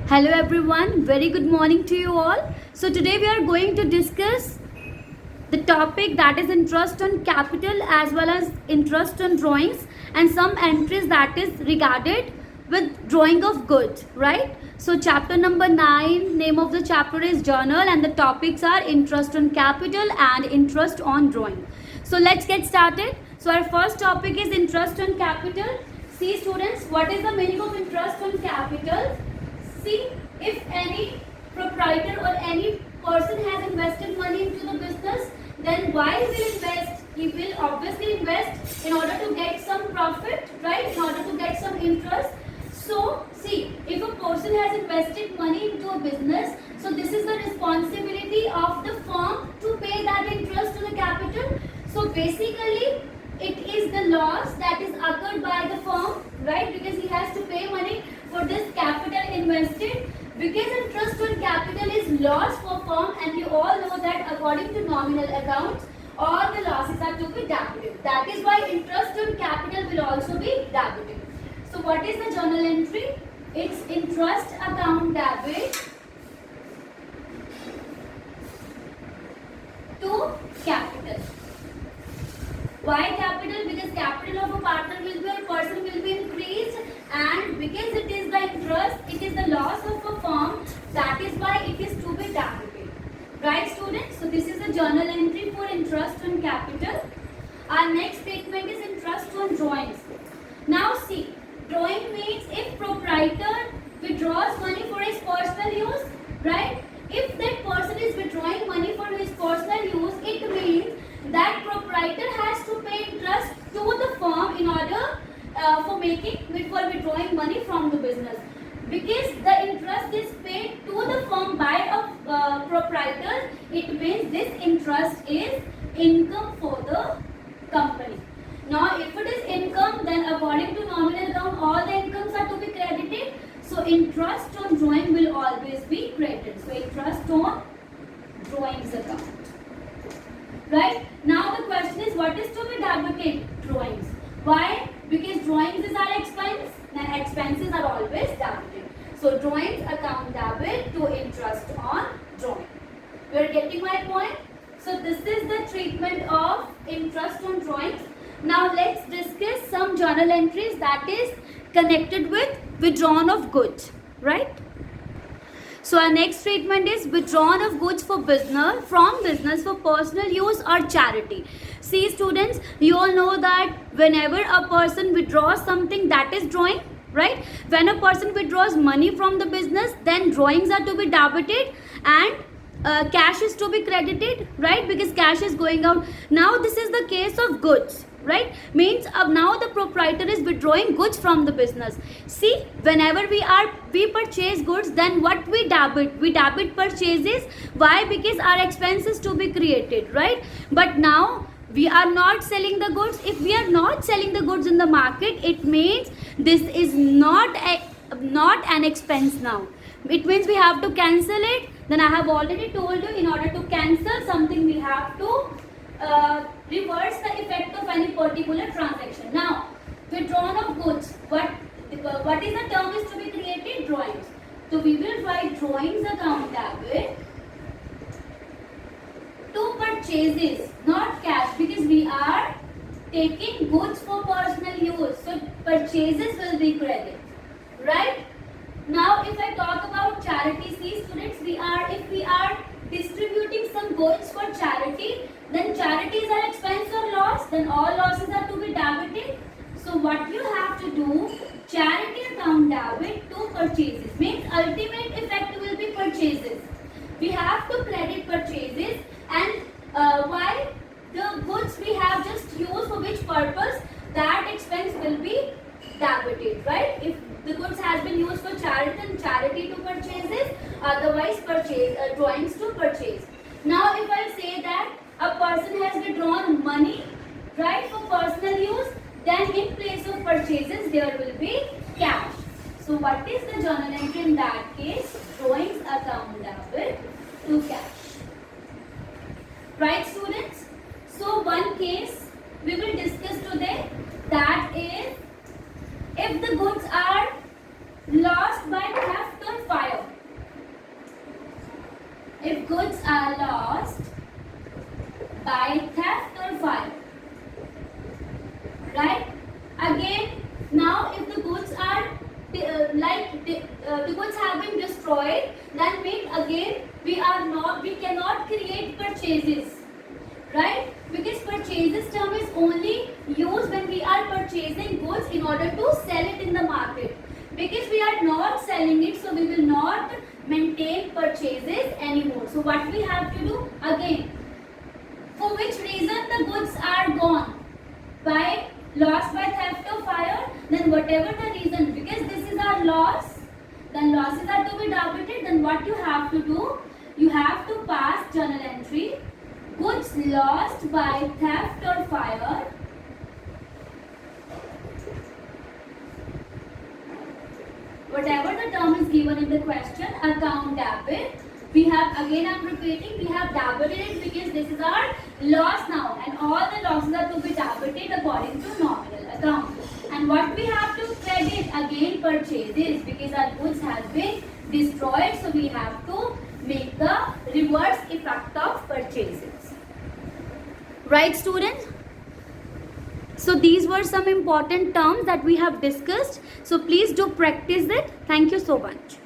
Hello everyone, very good morning to you all. So today we are going to discuss the topic that is interest on capital as well as interest on drawings and some entries that is regarded with drawing of goods, right? So chapter number 9, name of the chapter is journal and the topics are interest on capital and interest on drawing. So let's get started. So our first topic is interest on capital. See students, what is the meaning of interest on capital? See, if any proprietor or any person has invested money into the business, then why he will invest? He will obviously invest in order to get some profit, right? In order to get some interest. So, see, if a person has invested money into a business, so this is the responsibility of the firm to pay that interest to the capital. So, basically, it is the loss that is occurred by the firm, right? Because he has to pay money for this capital invested. Because interest on capital is loss for firm, and you all know that according to nominal accounts, all the losses are to be debited. That is why interest on capital will also be debited. So what is the journal entry? It's interest account debit to capital. Why capital? Because capital of a partner will be or person will be increased, and because it is the interest, it is the loss of a firm, that is why it is to be debited. Right students? So this is a journal entry for interest on capital. Our next statement is interest on drawings. Now see, drawing means if proprietor withdraws money for his personal use, right? If that person is withdrawing money for his personal use, it means that proprietor has to pay interest to the firm in order for withdrawing money from the business. Because the interest is paid to the firm by a proprietor, it means this interest is income for the company. Now, if it is income, then according to nominal account, all the incomes are to be credited. So, interest on drawing will always be credited. So, interest on drawings account. Right? Now, the question is, what is to be debited? Drawings. Why? Because drawings is our expense. Now, expenses are always debited. So, drawings account debit to interest on drawing. You are getting my point? So, this is the treatment of interest on drawings. Now let's discuss some journal entries that is connected with withdrawn of goods, right? So our next treatment is withdrawn of goods for business, from business for personal use or charity. See students, you all know that whenever a person withdraws something, that is drawing, right? When a person withdraws money from the business, then drawings are to be debited and cash is to be credited, right? Because cash is going out. Now this is the case of goods, right? Means now the proprietor is withdrawing goods from the business. See, whenever we purchase goods, then what we debit purchases. Why? Because our expense is to be created, right? But now we are not selling the goods. If we are not selling the goods in the market, it means this is not an expense now. It means we have to cancel it. Then I have already told you, in order to cancel something, we have to reverse the effect of any particular transaction. Now, withdrawn of goods. What is the term is to be created? Drawings. So we will write drawings account debit to purchases, not cash, because we are taking goods for personal use. So purchases will be credit, right? Now, if I talk about charity, see students, if we are distributing some goods for charity, then charity is an expense or loss, then all losses are to be debited. So what you have to do, charity account debit to purchases, means ultimate effect will be purchases. We have to credit purchases, and why? The goods we have just used for which purpose, that expense will be debited, right? If the goods has been used for charity, then charity to purchases, otherwise drawings to purchase. Now if I say that a person has withdrawn money, right, for personal use, then in place of purchases there will be cash. So what is the journal entry in that case? Drawings account debit to cash. Right students? So one case we will discuss today, that is if the goods are lost by theft or fire. if goods are lost by theft or fire, right? Again, now if the goods are the goods have been destroyed, then mean again we cannot create purchases, right? Because purchases term is only used when we are purchasing goods in order to sell it in the market. Because we are not selling it, so we will not maintain purchases anymore. So what we have to do again, for which reason the goods are gone? By lost by theft or fire, then whatever the reason, because this is our loss, then losses are to be debited, then what you have to do? You have to pass journal entry, goods lost by theft or fire, whatever the term is given in the question, account debit. We have, again I'm repeating, we have debited it because this is our loss now, and all the losses are to be debited according to nominal account. And what we have to credit, again purchases, because our goods have been destroyed, so we have to make the reverse effect of purchases. Right, students? So these were some important terms that we have discussed. So please do practice it. Thank you so much.